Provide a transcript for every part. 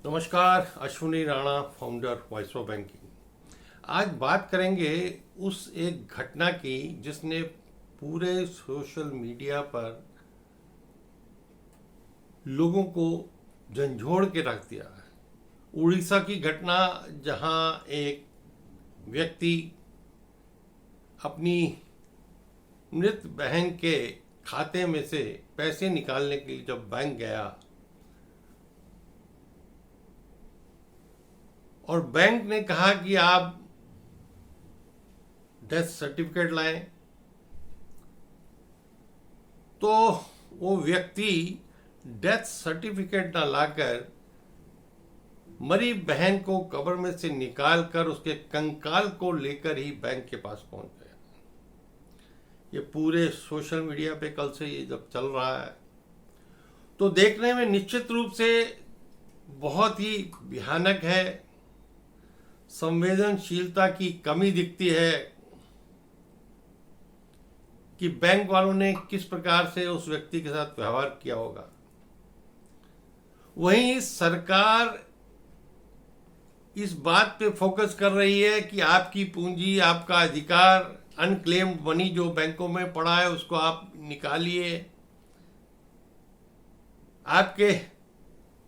नमस्कार, Ashwini Rana, founder voice of banking. आज बात करेंगे उस एक घटना की जिसने पूरे सोशल मीडिया पर लोगों को झंझोड़ के रख दिया है। उड़ीसा की घटना, जहां एक व्यक्ति अपनी मृत बहन के खाते में से पैसे निकालने के लिए जब बैंक गया और बैंक ने कहा कि आप डेथ सर्टिफिकेट लाएं, तो वो व्यक्ति डेथ सर्टिफिकेट ना लाकर मरी बहन को कब्र में से निकालकर उसके कंकाल को लेकर ही बैंक के पास पहुंच गया। ये पूरे सोशल मीडिया पे कल से ये जब चल रहा है तो देखने में निश्चित रूप से बहुत ही भयानक है। संवेदनशीलता की कमी दिखती है कि बैंक वालों ने किस प्रकार से उस व्यक्ति के साथ व्यवहार किया होगा। वहीं सरकार इस बात पे फोकस कर रही है कि आपकी पूंजी, आपका अधिकार, अनक्लेम्ड मनी जो बैंकों में पड़ा है उसको आप निकालिए, आपके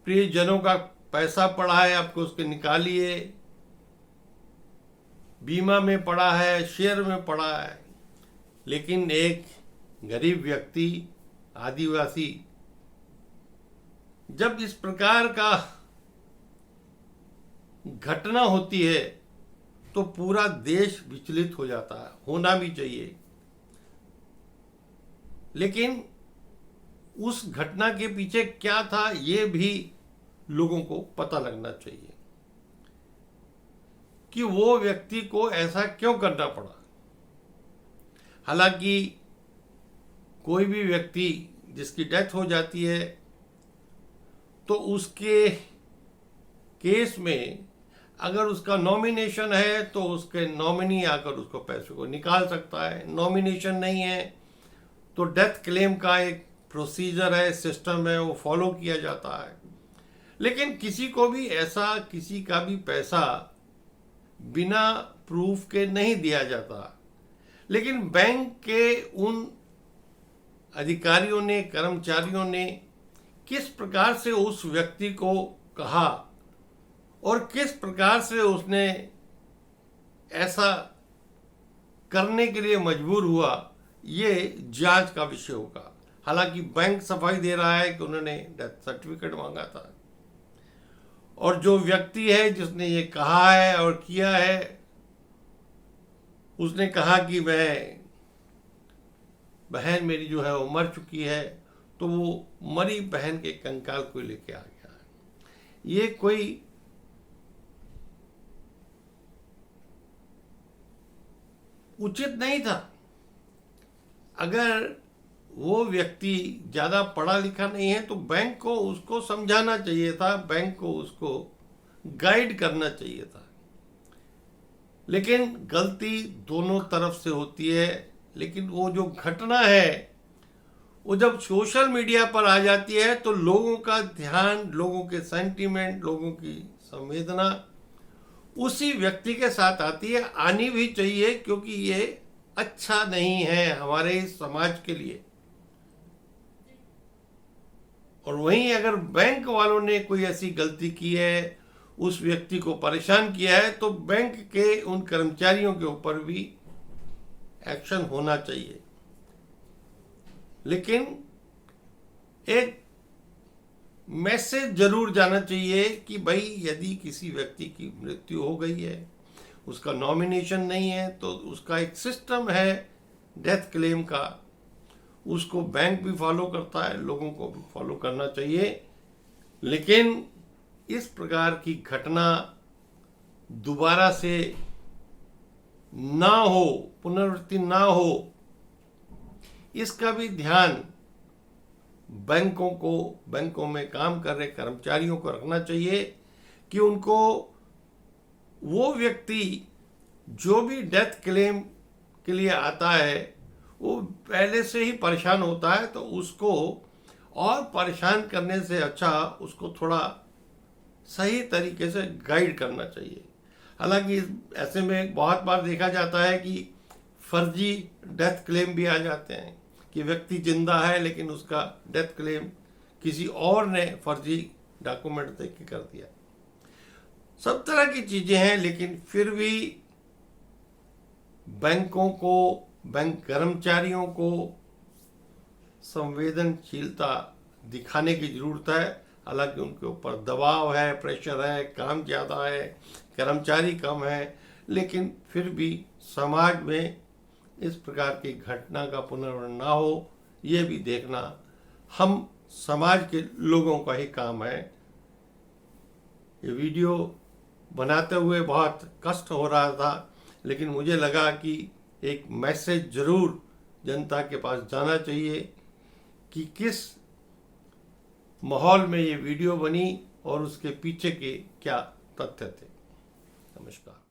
प्रियजनों का पैसा पड़ा है आपको उसके निकालिए, बीमा में पड़ा है, शेयर में पड़ा है। लेकिन एक गरीब व्यक्ति, आदिवासी, जब इस प्रकार का घटना होती है तो पूरा देश विचलित हो जाता है, होना भी चाहिए। लेकिन उस घटना के पीछे क्या था ये भी लोगों को पता लगना चाहिए कि वो व्यक्ति को ऐसा क्यों करना पड़ा। हालांकि कोई भी व्यक्ति जिसकी डेथ हो जाती है तो उसके केस में अगर उसका नॉमिनेशन है तो उसके नॉमिनी आकर उसको पैसे को निकाल सकता है। नॉमिनेशन नहीं है तो डेथ क्लेम का एक प्रोसीजर है, सिस्टम है, वो फॉलो किया जाता है। लेकिन किसी को भी ऐसा किसी का भी पैसा बिना प्रूफ के नहीं दिया जाता। लेकिन बैंक के उन अधिकारियों ने, कर्मचारियों ने किस प्रकार से उस व्यक्ति को कहा और किस प्रकार से उसने ऐसा करने के लिए मजबूर हुआ, ये जांच का विषय होगा। हालांकि बैंक सफाई दे रहा है कि उन्होंने डेथ सर्टिफिकेट मांगा था और जो व्यक्ति है जिसने ये कहा है और किया है उसने कहा कि बहन मेरी जो है वो मर चुकी है, तो वो मरी बहन के कंकाल को लेके आ गया है। ये कोई उचित नहीं था। अगर वो व्यक्ति ज्यादा पढ़ा लिखा नहीं है तो बैंक को उसको समझाना चाहिए था, बैंक को उसको गाइड करना चाहिए था। लेकिन गलती दोनों तरफ से होती है। लेकिन वो जो घटना है वो जब सोशल मीडिया पर आ जाती है तो लोगों का ध्यान, लोगों के सेंटीमेंट, लोगों की संवेदना उसी व्यक्ति के साथ आती है, आनी भी चाहिए, क्योंकि ये अच्छा नहीं है हमारे समाज के लिए। और वहीं अगर बैंक वालों ने कोई ऐसी गलती की है, उस व्यक्ति को परेशान किया है, तो बैंक के उन कर्मचारियों के ऊपर भी एक्शन होना चाहिए। लेकिन एक मैसेज जरूर जाना चाहिए कि भाई यदि किसी व्यक्ति की मृत्यु हो गई है, उसका नॉमिनेशन नहीं है, तो उसका एक सिस्टम है डेथ क्लेम का, उसको बैंक भी फॉलो करता है, लोगों को भी फॉलो करना चाहिए। लेकिन इस प्रकार की घटना दोबारा से ना हो, पुनरावृत्ति ना हो, इसका भी ध्यान बैंकों में काम कर रहे कर्मचारियों को रखना चाहिए कि उनको वो व्यक्ति जो भी डेथ क्लेम के लिए आता है वो पहले से ही परेशान होता है, तो उसको और परेशान करने से अच्छा उसको थोड़ा सही तरीके से गाइड करना चाहिए। हालांकि ऐसे में बहुत बार देखा जाता है कि फर्जी डेथ क्लेम भी आ जाते हैं कि व्यक्ति जिंदा है लेकिन उसका डेथ क्लेम किसी और ने फर्जी डॉक्यूमेंट देख के कर दिया। सब तरह की चीजें हैं, लेकिन फिर भी बैंकों को, बैंक कर्मचारियों को संवेदनशीलता दिखाने की जरूरत है। हालांकि उनके ऊपर दबाव है, प्रेशर है, काम ज़्यादा है, कर्मचारी कम है, लेकिन फिर भी समाज में इस प्रकार की घटना का पुनरावृत्ति ना हो, ये भी देखना हम समाज के लोगों का ही काम है। ये वीडियो बनाते हुए बहुत कष्ट हो रहा था, लेकिन मुझे लगा कि एक मैसेज जरूर जनता के पास जाना चाहिए कि किस माहौल में ये वीडियो बनी और उसके पीछे के क्या तथ्य थे। नमस्कार।